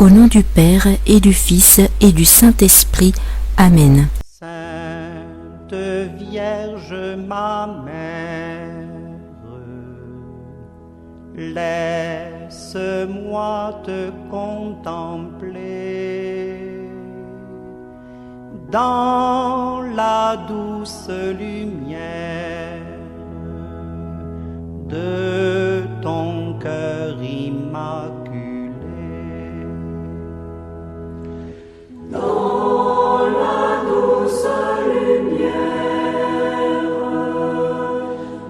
Au nom du Père et du Fils et du Saint-Esprit. Amen. Sainte Vierge, ma mère, laisse-moi te contempler dans la douce lumière de ton cœur immaculé. Dans la douce lumière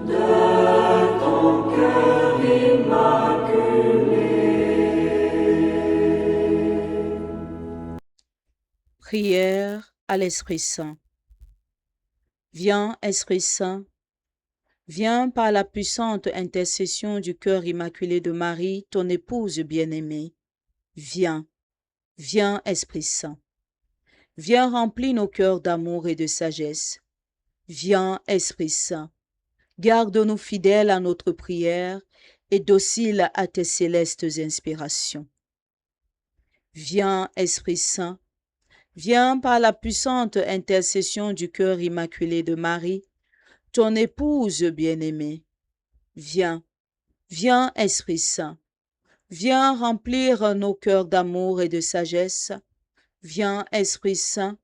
de ton cœur immaculé. Prière à l'Esprit Saint. Viens, Esprit Saint, viens par la puissante intercession du cœur immaculé de Marie, ton épouse bien-aimée. Viens, viens, Esprit Saint. Viens remplir nos cœurs d'amour et de sagesse. Viens, Esprit Saint. Garde-nous fidèles à notre prière et dociles à tes célestes inspirations. Viens, Esprit Saint. Viens par la puissante intercession du cœur immaculé de Marie, ton épouse bien-aimée. Viens, viens, Esprit Saint. Viens remplir nos cœurs d'amour et de sagesse. Viens, Esprit Saint,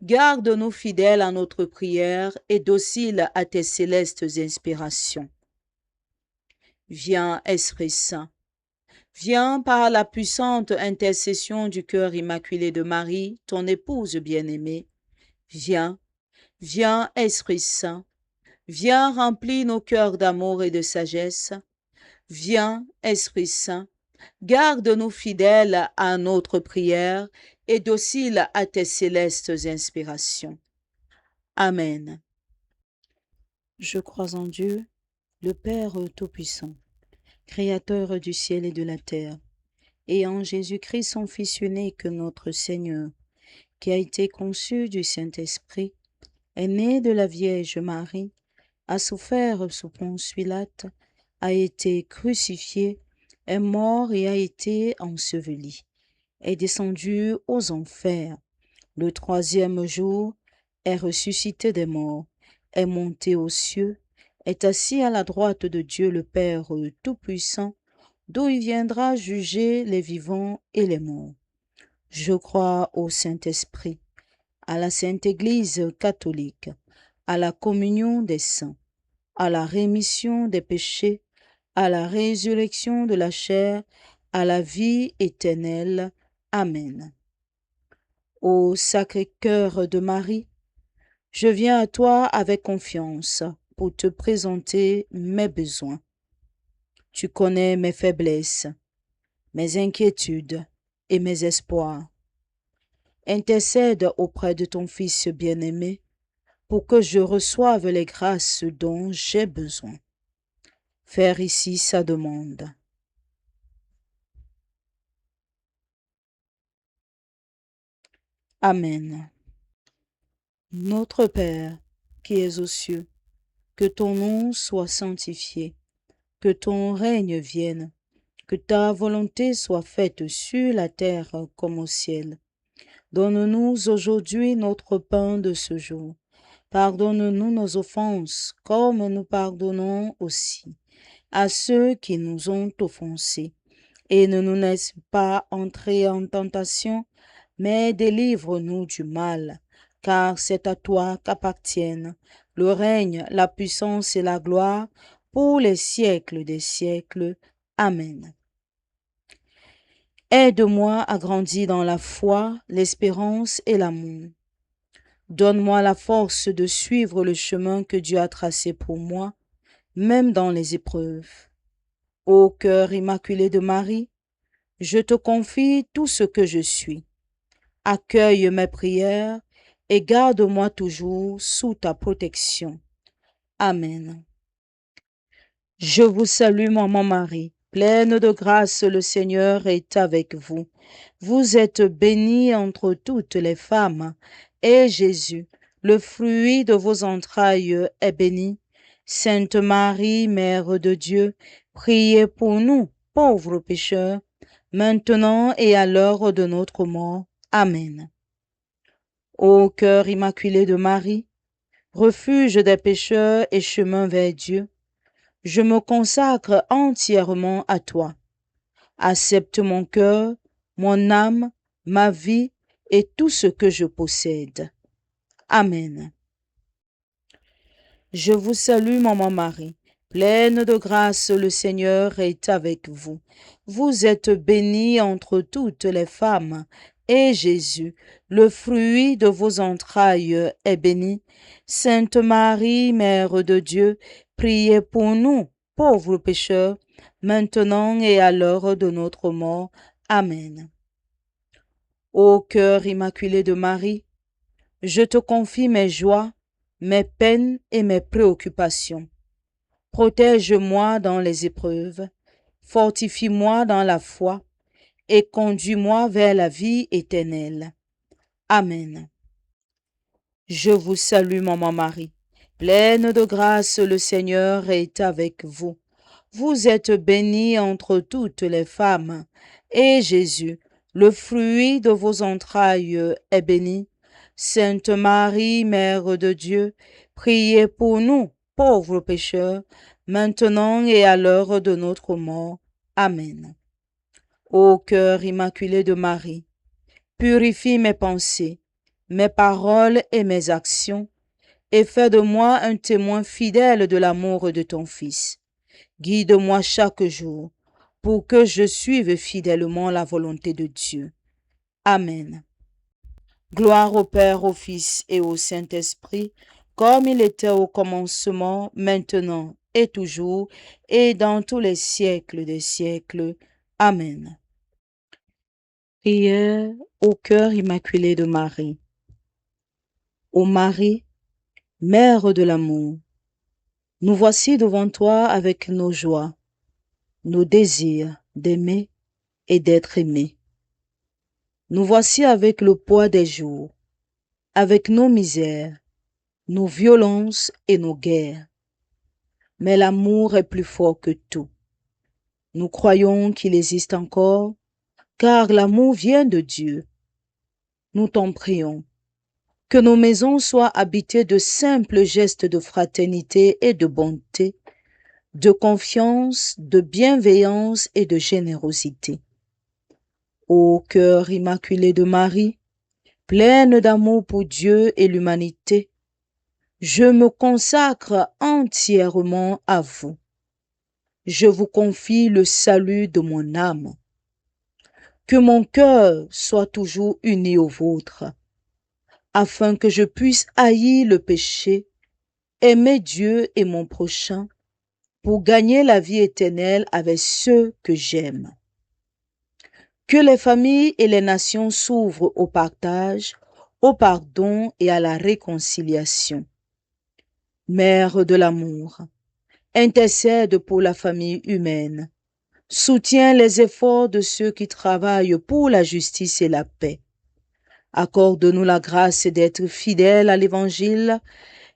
garde-nous fidèles à notre prière et dociles à tes célestes inspirations. Viens, Esprit Saint. Viens par la puissante intercession du cœur immaculé de Marie, ton épouse bien-aimée. Viens, viens, Esprit Saint. Viens remplir nos cœurs d'amour et de sagesse. Viens, Esprit Saint. Garde-nous fidèles à notre prière et dociles à tes célestes inspirations. Amen. Je crois en Dieu, le Père Tout-Puissant, Créateur du ciel et de la terre, et en Jésus-Christ, son Fils unique, notre Seigneur, qui a été conçu du Saint-Esprit, est né de la Vierge Marie, a souffert sous Ponce Pilate, a été crucifié, est mort et a été enseveli, est descendu aux enfers. Le troisième jour, est ressuscité des morts, est monté aux cieux, est assis à la droite de Dieu le Père Tout-Puissant, d'où il viendra juger les vivants et les morts. Je crois au Saint-Esprit, à la Sainte Église catholique, à la communion des saints, à la rémission des péchés, à la résurrection de la chair, à la vie éternelle. Amen. Ô Sacré-Cœur de Marie, je viens à toi avec confiance pour te présenter mes besoins. Tu connais mes faiblesses, mes inquiétudes et mes espoirs. Intercède auprès de ton Fils bien-aimé pour que je reçoive les grâces dont j'ai besoin. Faire ici sa demande. Amen. Notre Père, qui es aux cieux, que ton nom soit sanctifié, que ton règne vienne, que ta volonté soit faite sur la terre comme au ciel. Donne-nous aujourd'hui notre pain de ce jour. Pardonne-nous nos offenses, comme nous pardonnons aussi à ceux qui nous ont offensés. Et ne nous laisse pas entrer en tentation, mais délivre-nous du mal, car c'est à toi qu'appartiennent le règne, la puissance et la gloire pour les siècles des siècles. Amen. Aide-moi à grandir dans la foi, l'espérance et l'amour. Donne-moi la force de suivre le chemin que Dieu a tracé pour moi, même dans les épreuves. Ô cœur immaculé de Marie, je te confie tout ce que je suis. Accueille mes prières et garde-moi toujours sous ta protection. Amen. Je vous salue, Maman Marie, pleine de grâce, le Seigneur est avec vous. Vous êtes bénie entre toutes les femmes, et Jésus, le fruit de vos entrailles, est béni. Sainte Marie, Mère de Dieu, priez pour nous, pauvres pécheurs, maintenant et à l'heure de notre mort. Amen. Ô cœur immaculé de Marie, refuge des pécheurs et chemin vers Dieu, je me consacre entièrement à toi. Accepte mon cœur, mon âme, ma vie et tout ce que je possède. Amen. Je vous salue, Maman Marie, pleine de grâce, le Seigneur est avec vous. Vous êtes bénie entre toutes les femmes, et Jésus, le fruit de vos entrailles, est béni. Sainte Marie, Mère de Dieu, priez pour nous, pauvres pécheurs, maintenant et à l'heure de notre mort. Amen. Ô cœur immaculé de Marie, je te confie mes joies, mes peines et mes préoccupations. Protège-moi dans les épreuves, fortifie-moi dans la foi et conduis-moi vers la vie éternelle. Amen. Je vous salue, Maman Marie, pleine de grâce, le Seigneur est avec vous. Vous êtes bénie entre toutes les femmes, et Jésus, le fruit de vos entrailles, est béni. Sainte Marie, Mère de Dieu, priez pour nous, pauvres pécheurs, maintenant et à l'heure de notre mort. Amen. Ô cœur immaculé de Marie, purifie mes pensées, mes paroles et mes actions, et fais de moi un témoin fidèle de l'amour de ton Fils. Guide-moi chaque jour, pour que je suive fidèlement la volonté de Dieu. Amen. Gloire au Père, au Fils et au Saint-Esprit, comme il était au commencement, maintenant et toujours, et dans tous les siècles des siècles. Amen. Prière au cœur immaculé de Marie. Ô Marie, Mère de l'amour, nous voici devant toi avec nos joies, nos désirs d'aimer et d'être aimés. Nous voici avec le poids des jours, avec nos misères, nos violences et nos guerres. Mais l'amour est plus fort que tout. Nous croyons qu'il existe encore, car l'amour vient de Dieu. Nous t'en prions, que nos maisons soient habitées de simples gestes de fraternité et de bonté, de confiance, de bienveillance et de générosité. Ô cœur immaculé de Marie, pleine d'amour pour Dieu et l'humanité, je me consacre entièrement à vous. Je vous confie le salut de mon âme. Que mon cœur soit toujours uni au vôtre, afin que je puisse haïr le péché, aimer Dieu et mon prochain, pour gagner la vie éternelle avec ceux que j'aime. Que les familles et les nations s'ouvrent au partage, au pardon et à la réconciliation. Mère de l'amour, intercède pour la famille humaine, soutiens les efforts de ceux qui travaillent pour la justice et la paix. Accorde-nous la grâce d'être fidèles à l'Évangile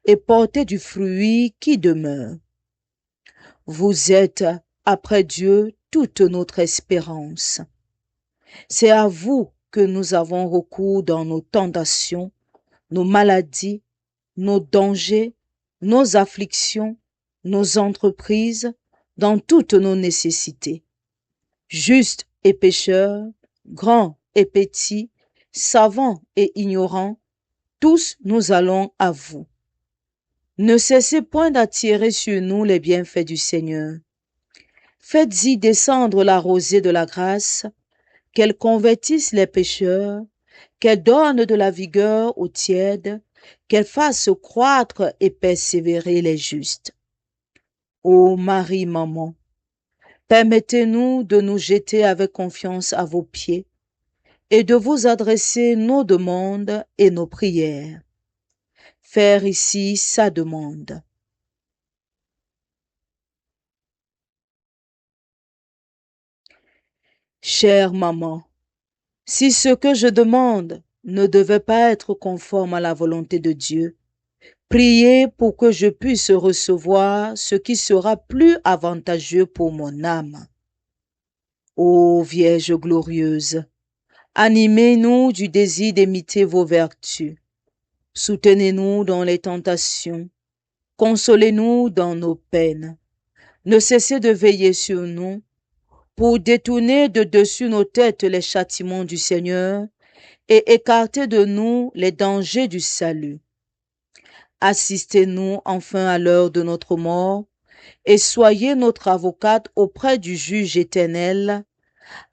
et porter du fruit qui demeure. Vous êtes, après Dieu, toute notre espérance. C'est à vous que nous avons recours dans nos tentations, nos maladies, nos dangers, nos afflictions, nos entreprises, dans toutes nos nécessités. Justes et pécheurs, grands et petits, savants et ignorants, tous nous allons à vous. Ne cessez point d'attirer sur nous les bienfaits du Seigneur. Faites-y descendre la rosée de la grâce, qu'elle convertisse les pécheurs, qu'elle donne de la vigueur aux tièdes, qu'elle fasse croître et persévérer les justes. Ô Marie, Maman, permettez-nous de nous jeter avec confiance à vos pieds et de vous adresser nos demandes et nos prières. Faire ici sa demande. Chère maman, si ce que je demande ne devait pas être conforme à la volonté de Dieu, priez pour que je puisse recevoir ce qui sera plus avantageux pour mon âme. Ô Vierge glorieuse, animez-nous du désir d'imiter vos vertus. Soutenez-nous dans les tentations. Consolez-nous dans nos peines. Ne cessez de veiller sur nous pour détourner de dessus nos têtes les châtiments du Seigneur et écarter de nous les dangers du salut. Assistez-nous enfin à l'heure de notre mort et soyez notre avocate auprès du juge éternel,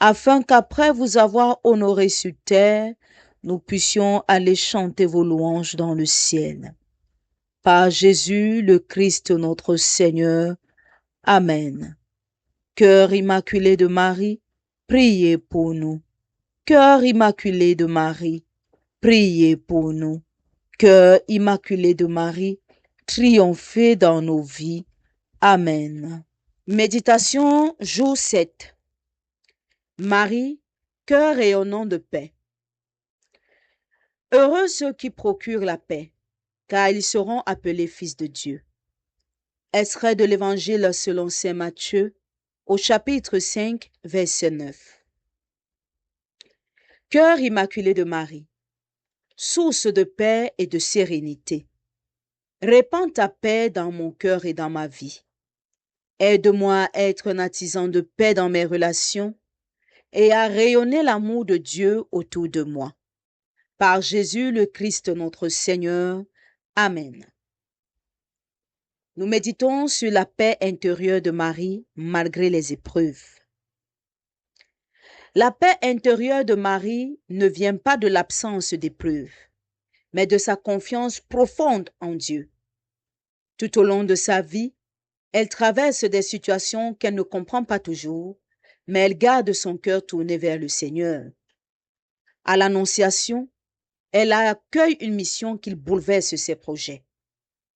afin qu'après vous avoir honoré sur terre, nous puissions aller chanter vos louanges dans le ciel. Par Jésus le Christ notre Seigneur. Amen. Cœur immaculé de Marie, priez pour nous. Cœur immaculé de Marie, priez pour nous. Cœur immaculé de Marie, triomphez dans nos vies. Amen. Méditation jour 7. Marie, cœur rayonnant de paix. Heureux ceux qui procurent la paix, car ils seront appelés fils de Dieu. Extrait de l'Évangile selon saint Matthieu, au chapitre 5, verset 9. Cœur immaculé de Marie, source de paix et de sérénité, répands ta paix dans mon cœur et dans ma vie. Aide-moi à être un artisan de paix dans mes relations et à rayonner l'amour de Dieu autour de moi. Par Jésus le Christ notre Seigneur. Amen. Nous méditons sur la paix intérieure de Marie malgré les épreuves. La paix intérieure de Marie ne vient pas de l'absence d'épreuves, mais de sa confiance profonde en Dieu. Tout au long de sa vie, elle traverse des situations qu'elle ne comprend pas toujours, mais elle garde son cœur tourné vers le Seigneur. À l'Annonciation, elle accueille une mission qui bouleverse ses projets.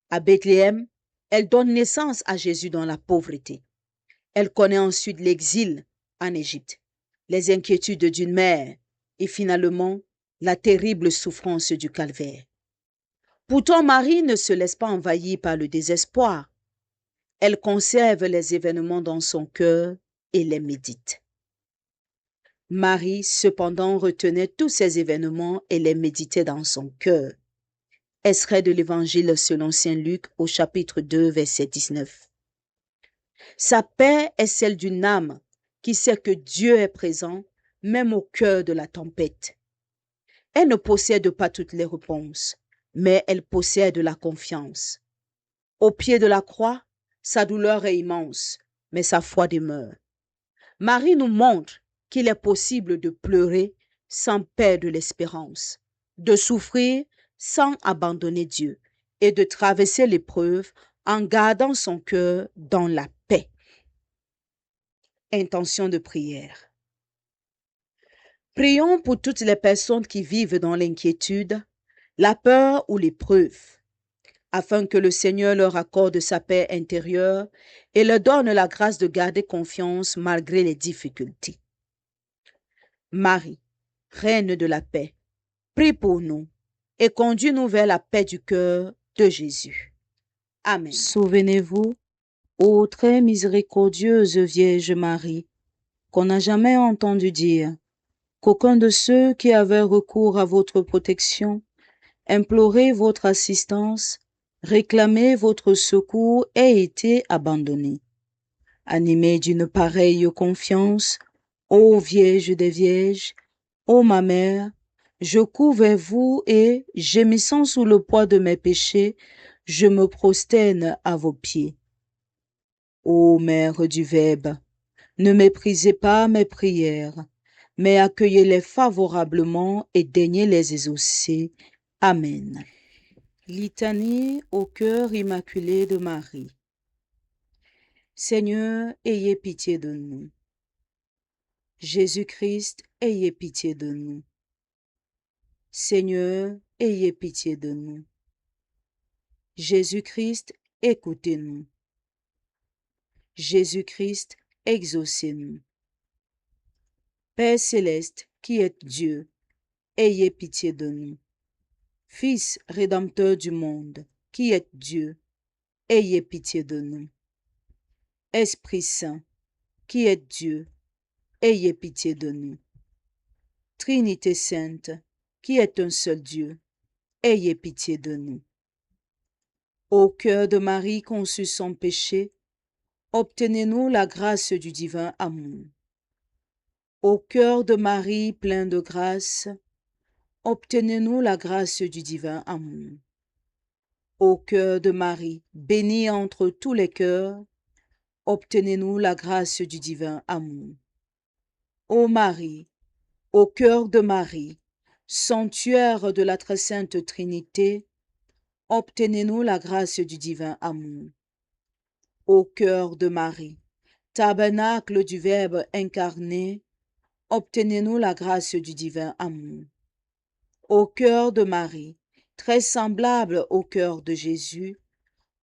À Bethléem, elle donne naissance à Jésus dans la pauvreté. Elle connaît ensuite l'exil en Égypte, les inquiétudes d'une mère et finalement la terrible souffrance du calvaire. Pourtant, Marie ne se laisse pas envahir par le désespoir. Elle conserve les événements dans son cœur et les médite. Marie, cependant, retenait tous ces événements et les méditait dans son cœur. Extrait de l'Évangile selon saint Luc au chapitre 2, verset 19. Sa paix est celle d'une âme qui sait que Dieu est présent, même au cœur de la tempête. Elle ne possède pas toutes les réponses, mais elle possède la confiance. Au pied de la croix, sa douleur est immense, mais sa foi demeure. Marie nous montre qu'il est possible de pleurer sans perdre l'espérance, de souffrir sans abandonner Dieu et de traverser l'épreuve en gardant son cœur dans la paix. Intention de prière. Prions pour toutes les personnes qui vivent dans l'inquiétude, la peur ou l'épreuve, afin que le Seigneur leur accorde sa paix intérieure et leur donne la grâce de garder confiance malgré les difficultés. Marie, Reine de la paix, prie pour nous et conduis-nous vers la paix du cœur de Jésus. Amen. Souvenez-vous, ô très miséricordieuse Vierge Marie, qu'on n'a jamais entendu dire qu'aucun de ceux qui avaient recours à votre protection, imploraient votre assistance, réclamaient votre secours ait été abandonné. Animée d'une pareille confiance, ô Vierge des Vierges, ô ma mère, je cours vers vous et, gémissant sous le poids de mes péchés, je me prosterne à vos pieds. Ô Mère du Verbe, ne méprisez pas mes prières, mais accueillez-les favorablement et daignez les exaucer. Amen. Litanie au cœur immaculé de Marie. Seigneur, ayez pitié de nous. Jésus-Christ, ayez pitié de nous. Seigneur, ayez pitié de nous. Jésus-Christ, écoutez-nous. Jésus-Christ, exaucez-nous. Père céleste, qui êtes Dieu, ayez pitié de nous. Fils rédempteur du monde, qui êtes Dieu, ayez pitié de nous. Esprit Saint, qui êtes Dieu, ayez pitié de nous. Trinité sainte, qui est un seul Dieu, ayez pitié de nous. Au cœur de Marie conçue sans péché, obtenez-nous la grâce du divin amour. Au cœur de Marie plein de grâce, obtenez-nous la grâce du divin amour. Au cœur de Marie, bénie entre tous les cœurs, obtenez-nous la grâce du divin amour. Ô Marie, au cœur de Marie, sanctuaire de la très sainte Trinité, obtenez-nous la grâce du divin amour. Au cœur de Marie, tabernacle du Verbe incarné, obtenez-nous la grâce du divin amour. Au cœur de Marie, très semblable au cœur de Jésus,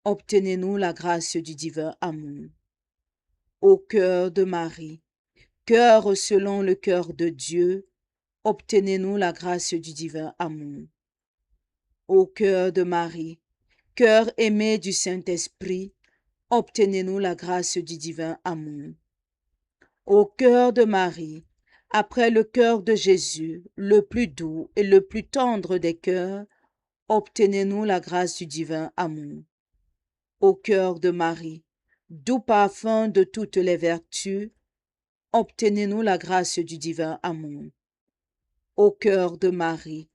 obtenez-nous la grâce du divin amour. Au cœur de Marie, cœur selon le cœur de Dieu, obtenez-nous la grâce du divin amour. Au cœur de Marie, cœur aimé du Saint-Esprit, obtenez-nous la grâce du divin amour. Au cœur de Marie, après le cœur de Jésus, le plus doux et le plus tendre des cœurs, obtenez-nous la grâce du divin amour. Au cœur de Marie, doux parfum de toutes les vertus, obtenez-nous la grâce du divin amour. Au cœur de Marie,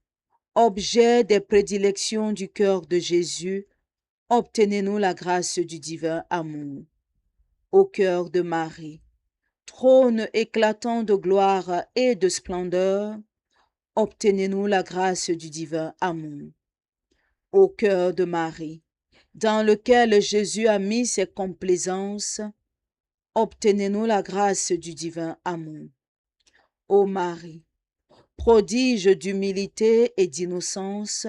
objet des prédilections du cœur de Jésus, obtenez-nous la grâce du divin amour. Au cœur de Marie, trône éclatant de gloire et de splendeur, obtenez-nous la grâce du divin amour. Au cœur de Marie, dans lequel Jésus a mis ses complaisances, obtenez-nous la grâce du divin amour. Ô Marie, prodige d'humilité et d'innocence,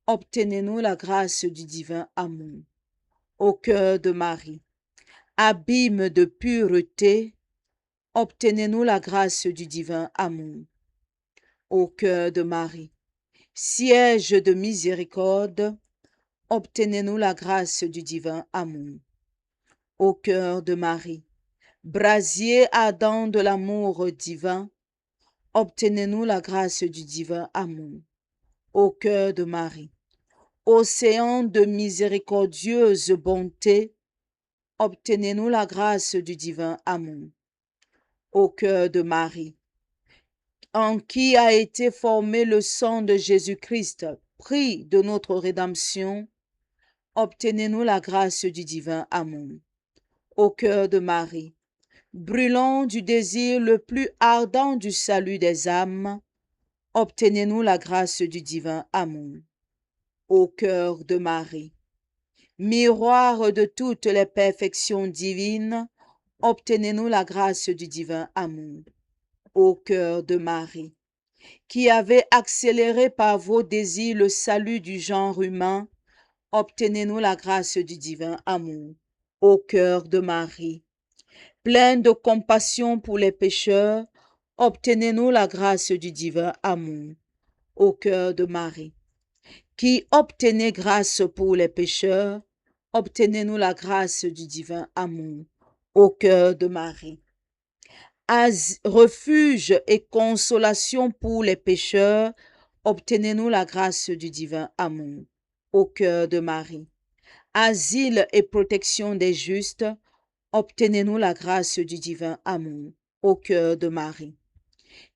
obtenez-nous la grâce du divin amour. Au cœur de Marie, abîme de pureté, obtenez-nous la grâce du divin amour. Au cœur de Marie, siège de miséricorde, obtenez-nous la grâce du divin amour. Au cœur de Marie, brasier ardent de l'amour divin, obtenez-nous la grâce du divin amour. Au cœur de Marie, océan de miséricordieuse bonté, obtenez-nous la grâce du divin amour. Au cœur de Marie, en qui a été formé le sang de Jésus-Christ, prix de notre rédemption, obtenez-nous la grâce du divin amour. Au cœur de Marie, brûlant du désir le plus ardent du salut des âmes, obtenez-nous la grâce du divin amour. Au cœur de Marie, miroir de toutes les perfections divines, obtenez-nous la grâce du divin amour. Au cœur de Marie, qui avez accéléré par vos désirs le salut du genre humain, obtenez-nous la grâce du divin amour. Au cœur de Marie, pleine de compassion pour les pécheurs, obtenez-nous la grâce du divin amour. Au cœur de Marie, qui obtenez grâce pour les pécheurs, obtenez-nous la grâce du divin amour. Au cœur de Marie, refuge et consolation pour les pécheurs, obtenez-nous la grâce du divin amour. Au cœur de Marie, asile et protection des justes, obtenez-nous la grâce du divin amour. Au cœur de Marie,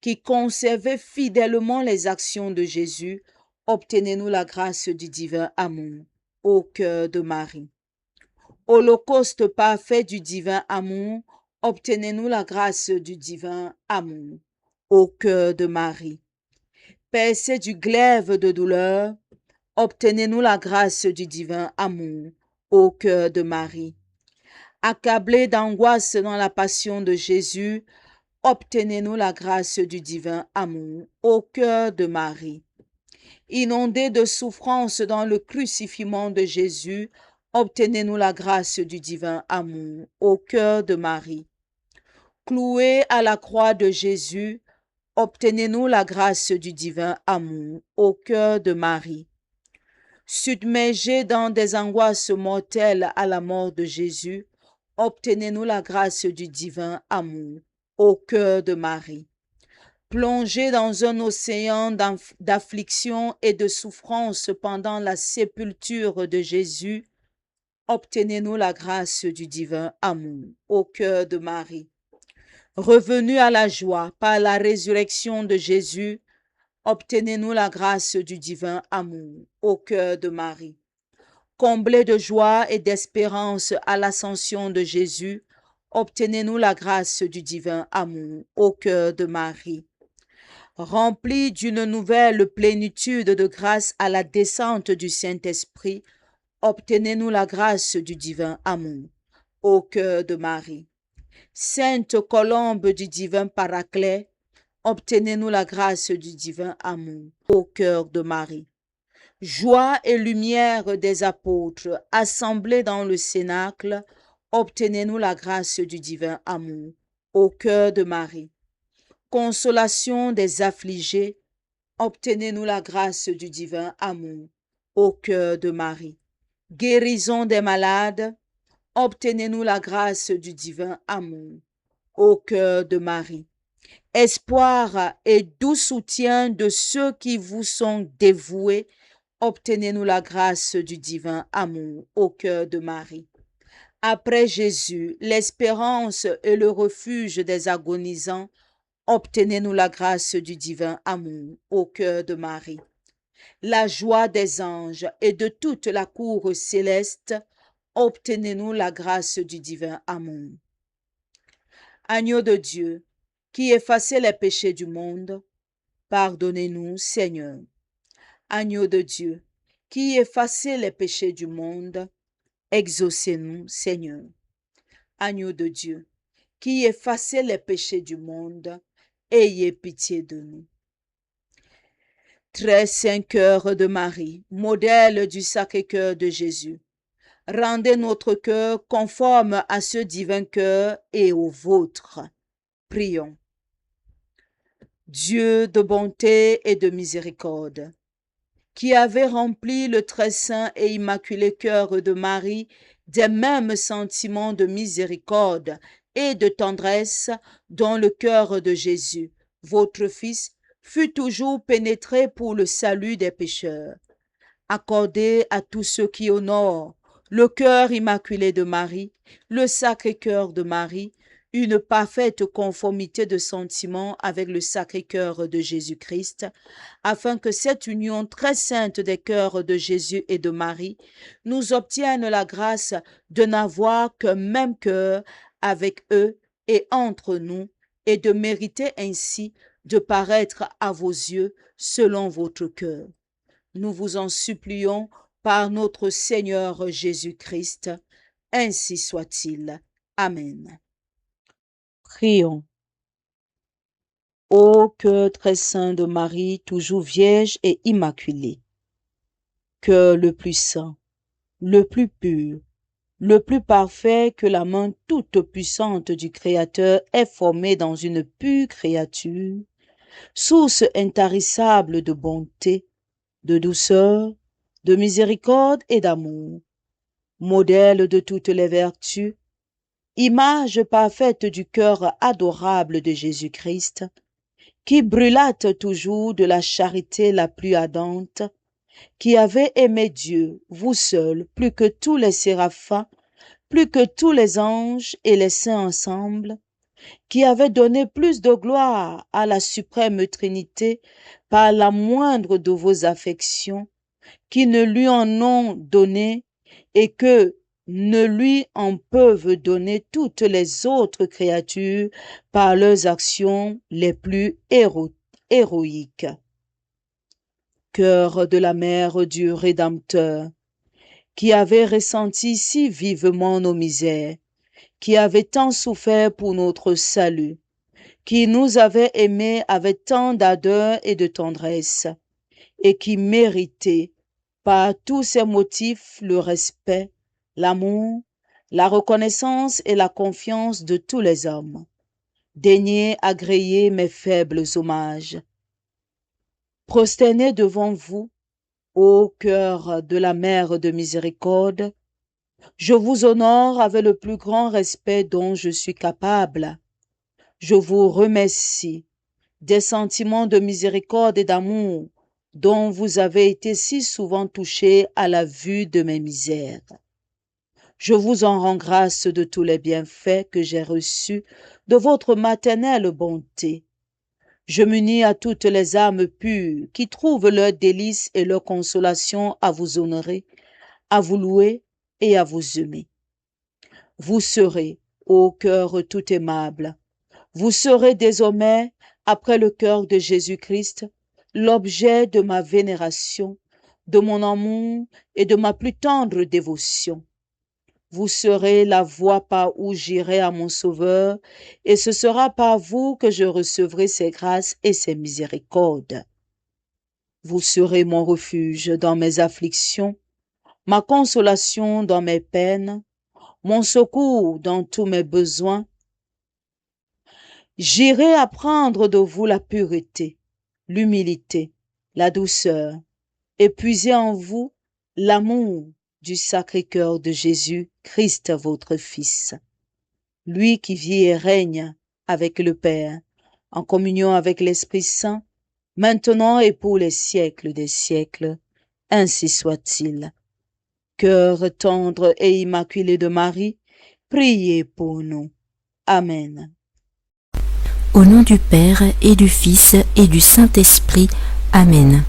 qui conservez fidèlement les actions de Jésus, obtenez-nous la grâce du divin amour. Au cœur de Marie, holocauste parfait du divin amour, obtenez-nous la grâce du divin amour. Au cœur de Marie, percé du glaive de douleur, obtenez-nous la grâce du divin amour. Au cœur de Marie, accablé d'angoisse dans la passion de Jésus, obtenez-nous la grâce du divin amour. Au cœur de Marie, inondé de souffrance dans le crucifixion de Jésus, obtenez-nous la grâce du divin amour. Au cœur de Marie, cloué à la croix de Jésus, obtenez-nous la grâce du divin amour. Au cœur de Marie, submergé dans des angoisses mortelles à la mort de Jésus, obtenez-nous la grâce du divin amour. au cœur de Marie. Plongés dans un océan d'affliction et de souffrance pendant la sépulture de Jésus, obtenez-nous la grâce du divin amour, au cœur de Marie. Revenus à la joie par la résurrection de Jésus, obtenez-nous la grâce du divin amour, au cœur de Marie. Comblés de joie et d'espérance à l'ascension de Jésus, obtenez-nous la grâce du divin amour, au cœur de Marie. Remplis d'une nouvelle plénitude de grâce à la descente du Saint-Esprit, obtenez-nous la grâce du divin amour, au cœur de Marie. Sainte colombe du divin Paraclet, obtenez-nous la grâce du divin amour, au cœur de Marie. Joie et lumière des apôtres, assemblés dans le cénacle, obtenez-nous la grâce du divin amour, au cœur de Marie. Consolation des affligés, obtenez-nous la grâce du divin amour, au cœur de Marie. Guérison des malades, obtenez-nous la grâce du divin amour, au cœur de Marie. Espoir et doux soutien de ceux qui vous sont dévoués, obtenez-nous la grâce du divin amour, au cœur de Marie. Après Jésus, l'espérance et le refuge des agonisants, obtenez-nous la grâce du divin amour, au cœur de Marie. La joie des anges et de toute la cour céleste, obtenez-nous la grâce du divin amour. Agneau de Dieu, qui effacez les péchés du monde, pardonnez-nous, Seigneur. Agneau de Dieu, qui effacez les péchés du monde, exaucez-nous, Seigneur. Agneau de Dieu, qui effacez les péchés du monde, ayez pitié de nous. Très saint cœur de Marie, modèle du Sacré-Cœur de Jésus, rendez notre cœur conforme à ce divin cœur et au vôtre. Prions. Dieu de bonté et de miséricorde, qui avait rempli le très saint et immaculé cœur de Marie des mêmes sentiments de miséricorde et de tendresse dont le cœur de Jésus, votre Fils, fut toujours pénétré pour le salut des pécheurs. Accordez à tous ceux qui honorent le cœur immaculé de Marie, le Sacré-Cœur de Marie, une parfaite conformité de sentiments avec le Sacré-Cœur de Jésus-Christ, afin que cette union très sainte des cœurs de Jésus et de Marie nous obtienne la grâce de n'avoir qu'un même cœur avec eux et entre nous, et de mériter ainsi de paraître à vos yeux selon votre cœur. Nous vous en supplions par notre Seigneur Jésus-Christ. Ainsi soit-il. Amen. Prions. Ô cœur très saint de Marie, toujours vierge et immaculée, cœur le plus saint, le plus pur, le plus parfait que la main toute puissante du Créateur ait formé dans une pure créature, source intarissable de bonté, de douceur, de miséricorde et d'amour, modèle de toutes les vertus, image parfaite du cœur adorable de Jésus-Christ, qui brûlâtes toujours de la charité la plus ardente, qui avez aimé Dieu, vous seul, plus que tous les séraphins, plus que tous les anges et les saints ensemble, qui avez donné plus de gloire à la suprême Trinité par la moindre de vos affections, qui ne lui en ont donné et que ne lui en peuvent donner toutes les autres créatures par leurs actions les plus héroïques. Cœur de la mère du Rédempteur, qui avait ressenti si vivement nos misères, qui avait tant souffert pour notre salut, qui nous avait aimés avec tant d'ardeur et de tendresse, et qui méritait par tous ces motifs le respect, l'amour, la reconnaissance et la confiance de tous les hommes. Daignez agréer mes faibles hommages. Prosterné devant vous, ô cœur de la mère de miséricorde, je vous honore avec le plus grand respect dont je suis capable. Je vous remercie des sentiments de miséricorde et d'amour dont vous avez été si souvent touchés à la vue de mes misères. Je vous en rends grâce de tous les bienfaits que j'ai reçus de votre maternelle bonté. Je m'unis à toutes les âmes pures qui trouvent leur délice et leur consolation à vous honorer, à vous louer et à vous aimer. Vous serez, ô cœur tout aimable, vous serez désormais, après le cœur de Jésus-Christ, l'objet de ma vénération, de mon amour et de ma plus tendre dévotion. Vous serez la voie par où j'irai à mon Sauveur, et ce sera par vous que je recevrai ses grâces et ses miséricordes. Vous serez mon refuge dans mes afflictions, ma consolation dans mes peines, mon secours dans tous mes besoins. J'irai apprendre de vous la pureté, l'humilité, la douceur, et puiser en vous l'amour du Sacré-Cœur de Jésus, Christ votre Fils. Lui qui vit et règne avec le Père, en communion avec l'Esprit Saint, maintenant et pour les siècles des siècles. Ainsi soit-il. Cœur tendre et immaculé de Marie, priez pour nous. Amen. Au nom du Père et du Fils et du Saint-Esprit. Amen.